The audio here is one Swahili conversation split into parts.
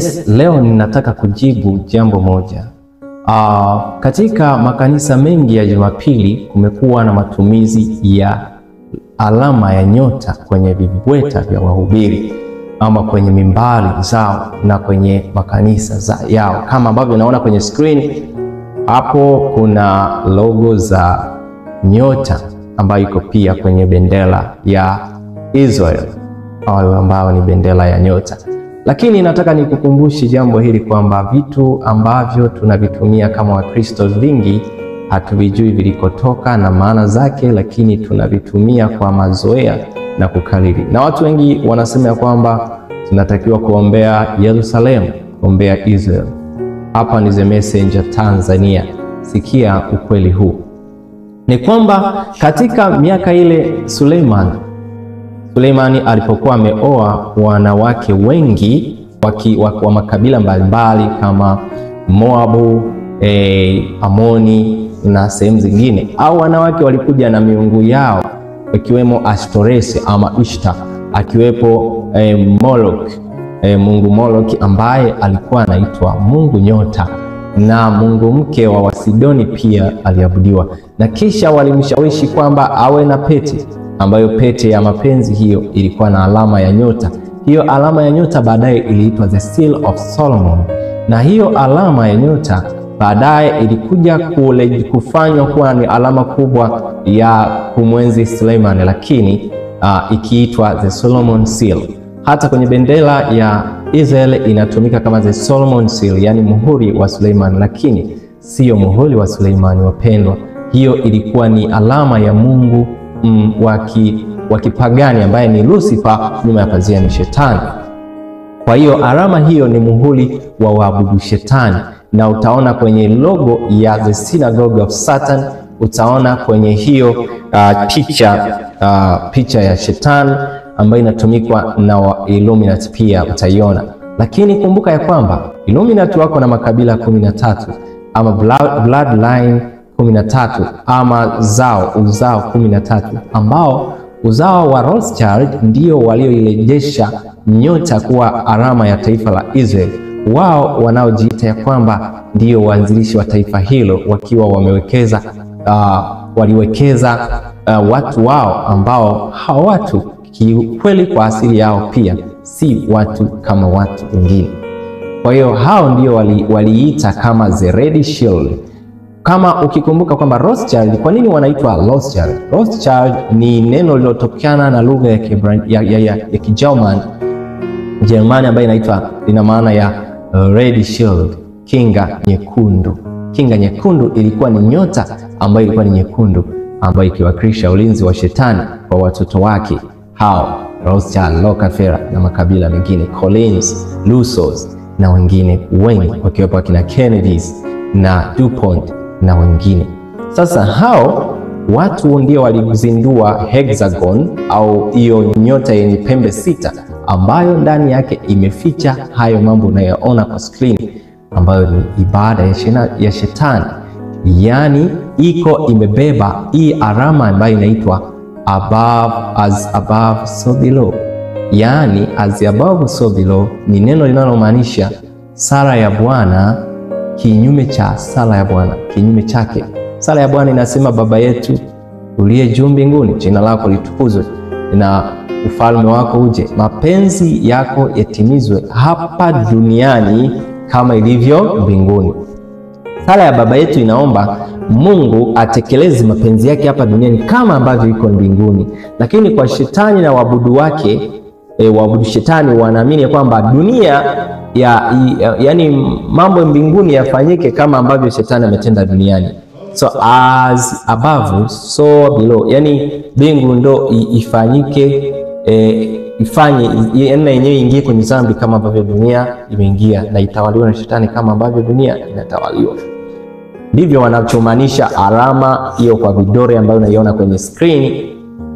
Yes, leo ninataka kujibu jambo moja. Katika makanisa mengi ya Jumapili kumekuwa na matumizi ya alama ya nyota kwenye vibweta vya wahubiri ama kwenye mimbari zao na kwenye makanisa yao. Kama ambavyo naona kwenye screen hapo, kuna logo za nyota ambayo iko pia kwenye bendera ya Israel ambayo ni bendera ya nyota. Lakini nataka nikukumbushe jambo hili kwamba vitu ambavyo tunavitumia kama Wakristo vingi hatuvijui vilikotoka na maana zake, lakini tunavitumia kwa mazoea na kukariri. Na watu wengi wanasema kwamba tunatakiwa kuombea Yerusalemu, kuombea Israel. Hapa ni The Messenger Tanzania. Sikia ukweli huu. Ni kwamba katika miaka ile Suleimani alipokuwa ameoa wanawake wengi wa makabila mbalimbali kama Moabu, Amoni na sehemu zingine, au wanawake walikuja na miungu yao, ikiwemo Ashtoresi ama Ishtar, akiwepo Moloch, mungu Moloch ambaye alikuwa anaitwa mungu nyota, na mungu mke wa Wasidoni pia aliabudiwa. Na kisha walimshawishi kwamba awe na pete, ambayo pete ya mapenzi hiyo ilikuwa na alama ya nyota. Hiyo alama ya nyota baadaye iliitwa the Seal of Solomon, na hiyo alama ya nyota baadaye ilikuja kufanywa kuwa ni alama kubwa ya kumwenzi Suleiman, lakini ikiitwa the Solomon Seal. Hata kwenye bendera ya Israel inatumika kama the Solomon Seal, yani muhuri wa Suleiman, lakini sio muhuri wa Suleiman, wapendwa. Hiyo ilikuwa ni alama ya mungu wa kipagani ambaye ni Lucifer, nyuma ya pazia ni Shetani. Kwa hiyo alama hiyo ni muhuri wa waabudu Shetani, na utaona kwenye logo ya the Synagogue of Satan, utaona kwenye hiyo picha ya Shetani ambayo inatumikwa na Illuminati pia utaiona. Lakini kumbuka ya kwamba Illuminati wako na makabila 13 ama bloodline 13 ama uzao 13, ambao uzao wa Rothschild ndio walioirejesha nyota kuwa alama ya taifa la Israel. Wao wanaojiita ya kwamba ndio waanzilishi wa taifa hilo, wakiwa waliwekeza watu wao ambao hawa watu kiukweli kwa asili yao pia si watu kama watu wengine. Kwa hiyo hao ndio waliita kama the Red Shield. Kama ukikumbuka kwamba Rothschild, kwa nini wanaitwa Rothschild? Rothschild ni neno lililotokana na lugha ya Kijerumani ambayo ina maana ya Red Shield, kinga nyekundu. Kinga nyekundu ilikuwa ni nyota ambayo ilikuwa ni nyekundu, ambayo ikiwakilisha ulinzi wa Shetani kwa watoto wake hao Rothschild, Rockefeller na makabila mengine, Collins, Lusos na wengine wengi, wakiwepo kina Kennedys na DuPont na wengine. Sasa hao watu ndio walizindua hexagon, au hiyo nyota yenye pembe 6 ambayo ndani yake imeficha hayo mambo unayoona kwa screen, ambayo ni ibada ya Shetani. Yani iko imebeba hii alama ambayo inaitwa as above so below. Yani as above so below ni neno linalomaanisha sala ya Bwana kinyume cha sala ya Bwana, kinyume chake. Sala ya Bwana inasema, Baba yetu uliye juu mbinguni, jina lako litukuzwe, na ufalme wako uje, mapenzi yako yatimizwe hapa duniani kama ilivyo mbinguni. Sala ya Baba yetu inaomba Mungu atekeleze mapenzi yake hapa duniani kama ambavyo iko mbinguni. Lakini kwa Shetani na waabudu wake, waabudu Shetani wanaamini kwamba dunia yani mambo mbinguni yafanyike kama ambavyo Shetani ametenda duniani. So as above so below, yani mbingu ndo ifanyike, ifanye yenyewe ingie kwenye dhambi kama ambavyo dunia imeingia, na itawaliwa na Shetani kama ambavyo dunia inatawaliwa. Ndivyo wanachomaanisha alama hiyo kwa vidore ambayo unaiona kwenye screen.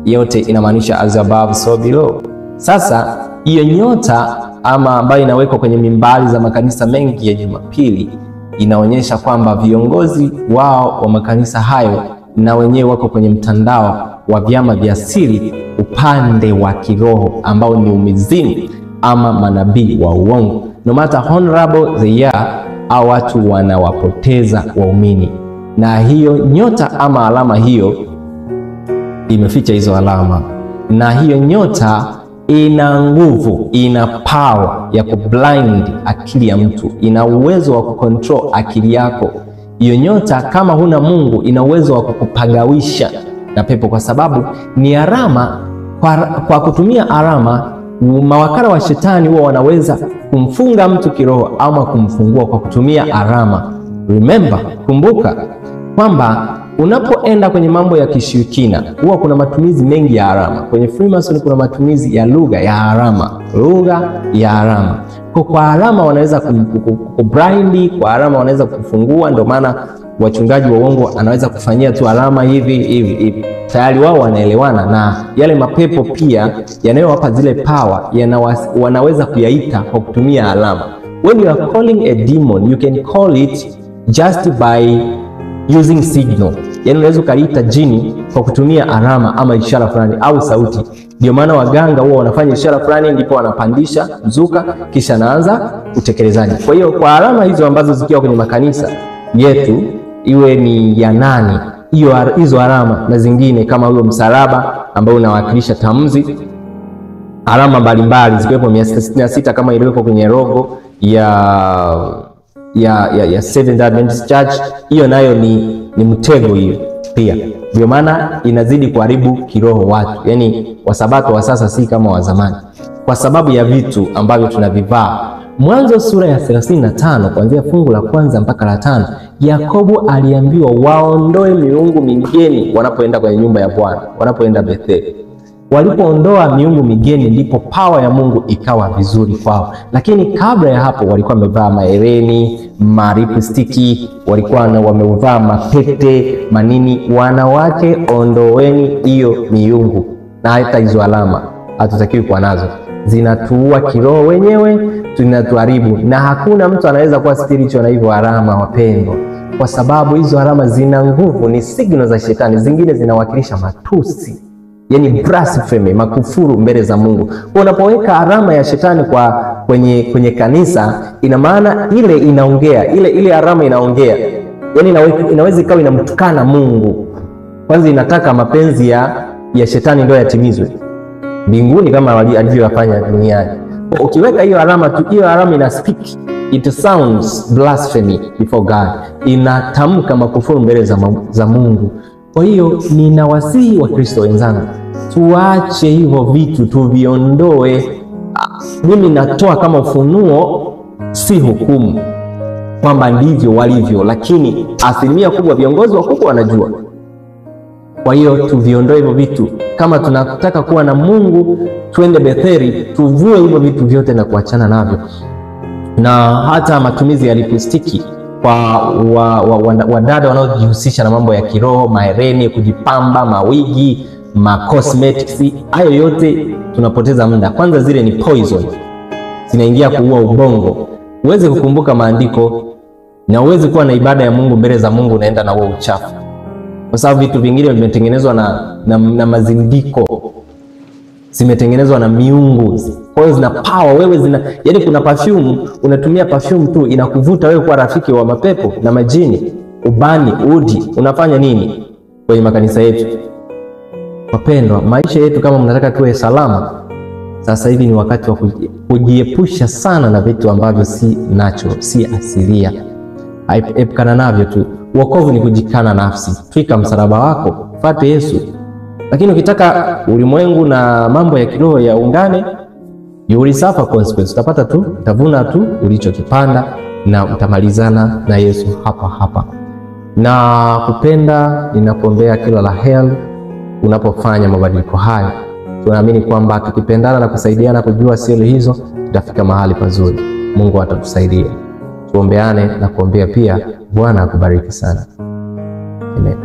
Yote inamaanisha as above so below. Sasa hiyo nyota ama ambayo inawekwa kwenye mimbari za makanisa mengi ya Jumapili inaonyesha kwamba viongozi wao wa makanisa hayo na wenyewe wako kwenye mtandao wa vyama vya siri upande wa kiroho ambao ni umizimu ama manabii wa uongo, no matter honorable they are, au watu wanawapoteza waumini. Na hiyo nyota ama alama hiyo imeficha hizo alama, na hiyo nyota ina nguvu, ina power ya kublind akili ya mtu, ina uwezo wa kucontrol akili yako. Hiyo nyota kama huna Mungu ina uwezo wa kukupagawisha na pepo, kwa sababu ni alama. Kwa kutumia alama, mawakala wa shetani huwa wanaweza kumfunga mtu kiroho ama kumfungua kwa kutumia alama. Remember, kumbuka kwamba unapoenda kwenye mambo ya kishirikina huwa kuna matumizi mengi ya alama. Kwenye Freemason kuna matumizi ya lugha ya alama, lugha ya alama. Kwa alama wanaweza kubrandi, kwa alama wanaweza kufungua. Ndio maana wachungaji wa uongo anaweza kufanyia tu alama hivi. Tayari wao wanaelewana na yale mapepo pia yanayowapa zile power, wanaweza kuyaita kwa kutumia alama. When you are calling a demon, you can call it just by using signal. Yani unaweza kuita jini kwa kutumia alama ama ishara fulani au sauti. Ndio maana waganga huwa wanafanya ishara fulani ndipo wanapandisha mzuka kisha naanza utekelezaji. Kwa hiyo kwa alama hizo ambazo zikiwa kwenye makanisa yetu, iwe ni ya nani, hizo alama na zingine kama huyo msalaba ambao unawakilisha tamzi, alama mbalimbali zikiwepo 166 kama ilivyokuwa kwenye logo ya Seventh Adventist Church, hiyo nayo ni mtego hiyo pia. Ndio maana inazidi kuharibu kiroho watu. Yani wasabato wa sasa si kama wa zamani kwa sababu ya vitu ambavyo tunavivaa. Mwanzo sura ya 35 kuanzia fungu la 1 mpaka la 5, Yakobo aliambiwa waondoe miungu migeni wanapoenda kwenye nyumba ya Bwana, wanapoenda Betheli. Walipoondoa miungu migeni ndipo power ya Mungu ikawa vizuri kwao. Lakini kabla ya hapo walikuwa wamevaa mahereni, maripstiki, walikuwa wamevaa mapete, manini. Wanawake, ondoeni hiyo miungu na hata hizo alama hatutakiwi kuwa nazo. Zinatuua kiroho wenyewe, tunatuharibu, na hakuna mtu anaweza kuwa spiritual na hivyo alama, wapendwa, kwa sababu hizo alama zina nguvu, ni signal za shetani. Zingine zinawakilisha matusi, yani blasphemy, makufuru mbele za Mungu. Unapoweka alama ya shetani kwenye kanisa, ina maana ile inaongea, ile alama inaongea. Yani inaweza ikawa inamtukana Mungu. Kwanza inataka mapenzi ya shetani ndio yatimizwe mbinguni kama alivyofanya duniani. Ukiweka hiyo alama tu, hiyo alama ina speak, it sounds blasphemy before God, inatamka makufuru mbele za Mungu. Kwa hiyo ninawasihi wa Kristo wenzangu, tuache hivyo vitu, tuviondoe. Mimi natoa kama ufunuo, si hukumu kwamba ndivyo walivyo, lakini asilimia kubwa viongozi wakubwa wanajua. Kwa hiyo tuviondoe hivyo vitu. Kama tunataka kuwa na Mungu, twende Betheli, tuvue hivyo vitu vyote na kuachana navyo. Na hata matumizi ya lipstiki kwa wadada wanaojihusisha na mambo ya kiroho, mahereni, kujipamba, mawigi, cosmetics, hayo yote tunapoteza muda. Kwanza zile ni poison, zinaingia kuua ubongo. Uweze kukumbuka maandiko na uweze kuwa na ibada ya Mungu mbele za Mungu, unaenda na wewe uchafu. Kwa sababu vitu vingine vimetengenezwa na mazindiko, zimetengenezwa na miungu. Kwa hiyo zina power, yani kuna perfume, unatumia perfume tu inakuvuta wewe kuwa rafiki wa mapepo na majini, ubani, udi. Unafanya nini kwenye makanisa yetu? Wapendwa, maisha yetu kama mnataka tuwe salama, sasa hivi ni wakati wa kujiepusha sana na vitu ambavyo si natural, si asilia. Epukana navyo tu. Wokovu ni kujikana nafsi. Twika msalaba wako, fuate Yesu. Lakini ukitaka ulimwengu na mambo ya kiroho yaungane, you will suffer consequences. Utapata tu, utavuna tu ulichokipanda na utamalizana na Yesu hapa. Na kupenda, ninakuombea kila la heri unapofanya mabadiliko haya. Tunaamini kwamba tukipendana na kusaidiana kujua siri hizo, tutafika mahali pazuri. Mungu atatusaidia. Tuombeane na kuombea pia. Bwana akubariki sana. Amen.